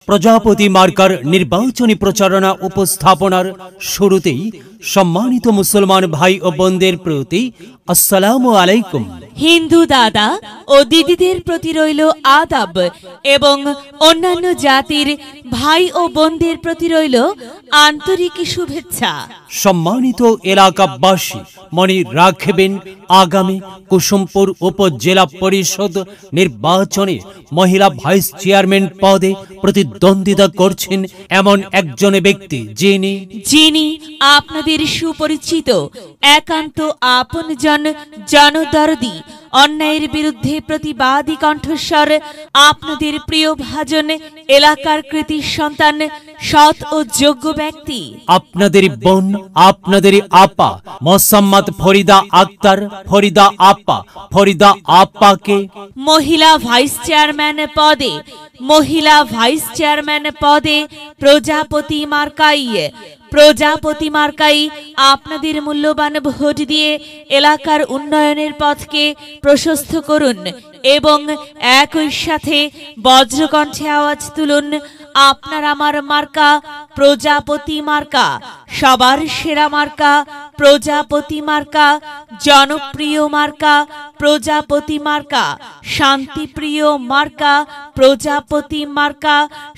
প্রজাপতি মার্কার নির্বাচনী প্রচারণা উপস্থাপনার শুরুতেই সম্মানিত মুসলমান ভাই ও বোনদের প্রতি আসসালামু আলাইকুম। হিন্দু দাদা ও দিদিদের প্রতি রইল আদাব এবং অন্যান্য জাতির ভাই ও বোনদের প্রতি রইল আন্তরিক শুভেচ্ছা। সম্মানিত এলাকাবাসী, মনে রাখবেন আগামী কুসুমপুর উপজেলা পরিষদ নির্বাচনে মহিলা ভাইস চেয়ারম্যান পদে প্রতিদ্বন্দ্বিতা করছেন এমন একজন ব্যক্তি যিনি আপনাদের সুপরিচিত একান্ত আপনজন জনদরদি, অন্যায়ের বিরুদ্ধে প্রতিবাদী কণ্ঠস্বর, আপনাদের প্রিয় ভাজন, এলাকার কৃতি সন্তান, সৎ ও যোগ্য ব্যক্তি, আপনাদের বোন, আপনাদের আপা মোসাম্মদ ফরিদা আক্তার, ফরিদা আপাকে মহিলা ভাইস চেয়ারম্যান পদে প্রজাপতি মার্কাই আপনাদের মূল্যবান ভোট দিয়ে এলাকার উন্নয়নের পথকে প্রশস্ত করুন এবং একই সাথে বজ্রকণ্ঠে আওয়াজ তুলুন, আপনার আমার মার্কা প্রজাপতি মার্কা, সবার সেরা মার্কা প্রজাপতি মার্কা, জনপ্রিয় মার্কা প্রজাপতি মার্কা, শান্তিপ্রিয় মার্কা প্রজাপতি মার্কা,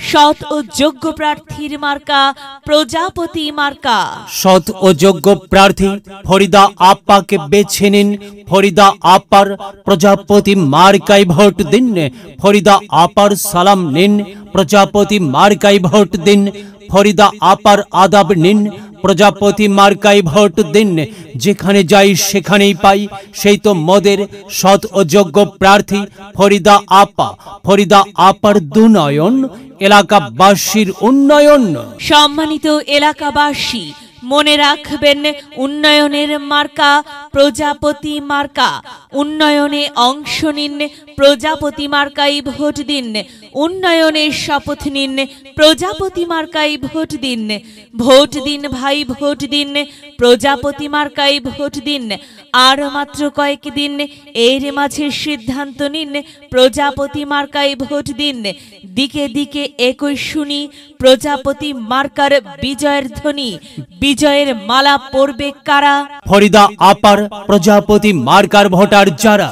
সৎ ও যোগ্য প্রার্থীর মার্কা প্রজাপতি মার্কা। সৎ ও যোগ্য প্রার্থী ফরিদা আপাকে বেছে নিন। ফরিদা আপার প্রজাপতি মার্কায় ভোট দিন। ফরিদা আপার সালাম নিন, প্রজাপতি মার্কায় ভোট দিন। ফরিদা আপার আদাব নিন, প্রজাপতি মার্কায় ভোট দিন। যেখানে যাই সেখানেই পাই সেই তো মদের সৎ ও যোগ্য প্রার্থী ফরিদা আপার দুনয়ন, এলাকাবাসীর উন্নয়ন। সম্মানিত এলাকাবাসী, মনে রাখবেন, উন্নয়নের মার্কা প্রজাপতি মার্কা, উন্নয়নে অংশ নিন, প্রজাপতি মার্কাই ভোট দিন। উন্নয়নের শপথ নিন, প্রজাপতি মার্কাই ভোট দিন। ভোট দিন ভাই, ভোট দিন, প্রজাপতি মার্কাই ভোট দিন। আর মাত্র কয়েকদিন, এর মাঝে সিদ্ধান্ত নিন, প্রজাপতি মার্কাই ভোট দিন। দিকে দিকে একই শুনি প্রজাপতি মার্কার বিজয়ের ধ্বনি। বিজয়ের মালা পরবে কারা? ফরিদা আপার প্রজাপতি মার্কার ভোটার যারা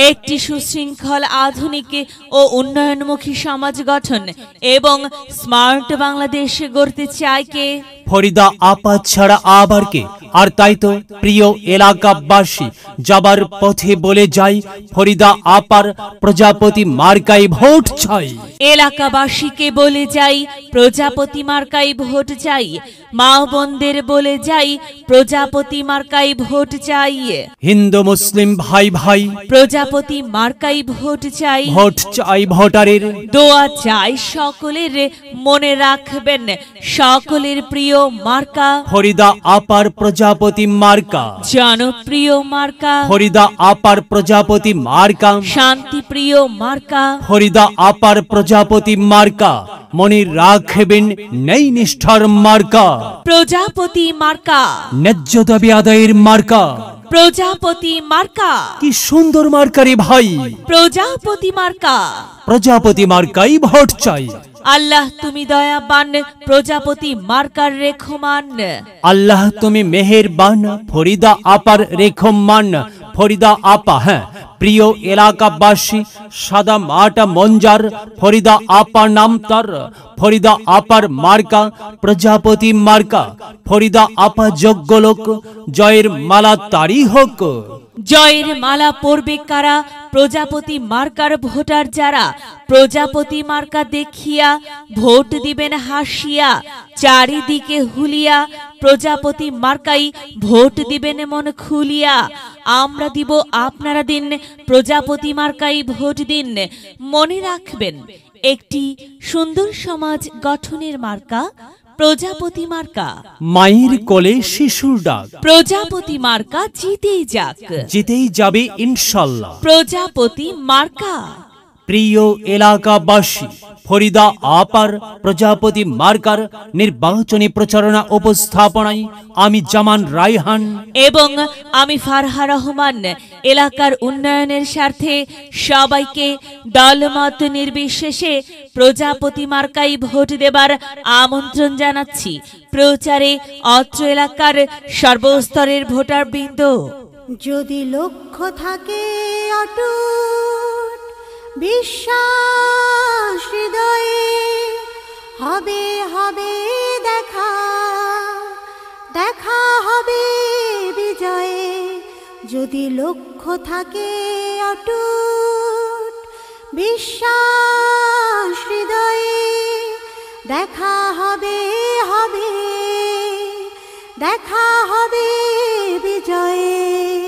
একটি সুশৃঙ্খল, আধুনিক ও উন্নয়নমুখী সমাজ গঠন এবং স্মার্ট বাংলাদেশ গড়তে চায় কে? ফরিদা আপা ছাড়া আবার কে? আর তাই তো প্রিয় এলাকাবাসী, যাবার পথে বলে যাই, ফরিদা আপার প্রজাপতি মার্কাই ভোট চাই। এলাকাবাসীকে বলে যাই, প্রজাপতি মার্কাই ভোট চাই। মা বোনদের বলে যাই, প্রজাপতি মার্কাই ভোট চাই। হিন্দু মুসলিম ভাই প্রজাপতি মার্কাই ভোট চাই। ভোট চাই ভোটারের, দোয়া চাই সকলের। মনে রাখবেন, সকলের প্রিয় মার্কা ফরিদা আপার প্রজাপতি মার্কা, জনপ্রিয় মার্কা ফরিদা আপার প্রজাপতি মার্কা, শান্তিপ্রিয় মার্কা ফরিদা আপার প্রজাপতি মার্কা। মনে রাখবেন, নেই নিষ্ঠার মার্কা প্রজাপতি মার্কা, ন্যায্য দাবি আদায়ের মার্কা প্রজাপতি মার্কা। কি সুন্দর মার্কারে ভাই, প্রজাপতি মার্কা। প্রজাপতি মার্কাই ভোট চাই। আল্লাহ তুমি দয়াবান, প্রজাপতি মার্কার রেখমান। আল্লাহ তুমি মেহেরবান, ফরিদা আপার রেখমান। ফরিদা আপা, হ্যাঁ প্রিয় এলাকাবাসী, সাদা মাটা মঞ্জার ফরিদা আপা নাম তার। ফরিদা আপার মার্কা প্রজাপতি মার্কা। ফরিদা আপা যোগ্য লোক, জয়ের মালা তারই হোক। জয়ের মালা পরবে কারা? প্রজাপতি মার্কার ভোটার যারা। প্রজাপতি মার্কা দেখিয়া ভোট দিবেন হাসিয়া, চারিদিকে হুলিয়া প্রজাপতি মার্কাই ভোট দিবেন মন খুলিয়া। আমরা দিব, আপনারা দিন, প্রজাপতি মার্কাই ভোট দিন। মনে রাখবেন, একটি সুন্দর সমাজ গঠনের মার্কা প্রজাপতি মার্কা। মায়ের কোলে শিশুর ডাক, প্রজাপতি মার্কা জিতেই যাক, জিতেই যাবে ইনশাল্লাহ। প্রজাপতি মার্কা। প্রিয় এলাকাবাসী, ফরিদা আপার প্রজাপতি মার্কার নির্বাচনী প্রচারণা উপস্থাপনায় আমি জামান রায়হান এবং আমি ফারহা রহমান এলাকার উন্নয়নের স্বার্থে সবাইকে দলমত নির্বিশেষে প্রজাপতি মার্কাই ভোট দেবার আমন্ত্রণ জানাচ্ছি। প্রচারে অত্র এলাকার সর্বস্তরের ভোটারবৃন্দ। যদি লক্ষ্য থাকে অটুট বিশ্বাস হৃদয়ে, হবে হবে দেখা, দেখা হবে বিজয়ে। যদি লক্ষ্য থাকে অটুট বিশ্বাস হৃদয়ে, দেখা হবে হবে, দেখা হবে বিজয়ে।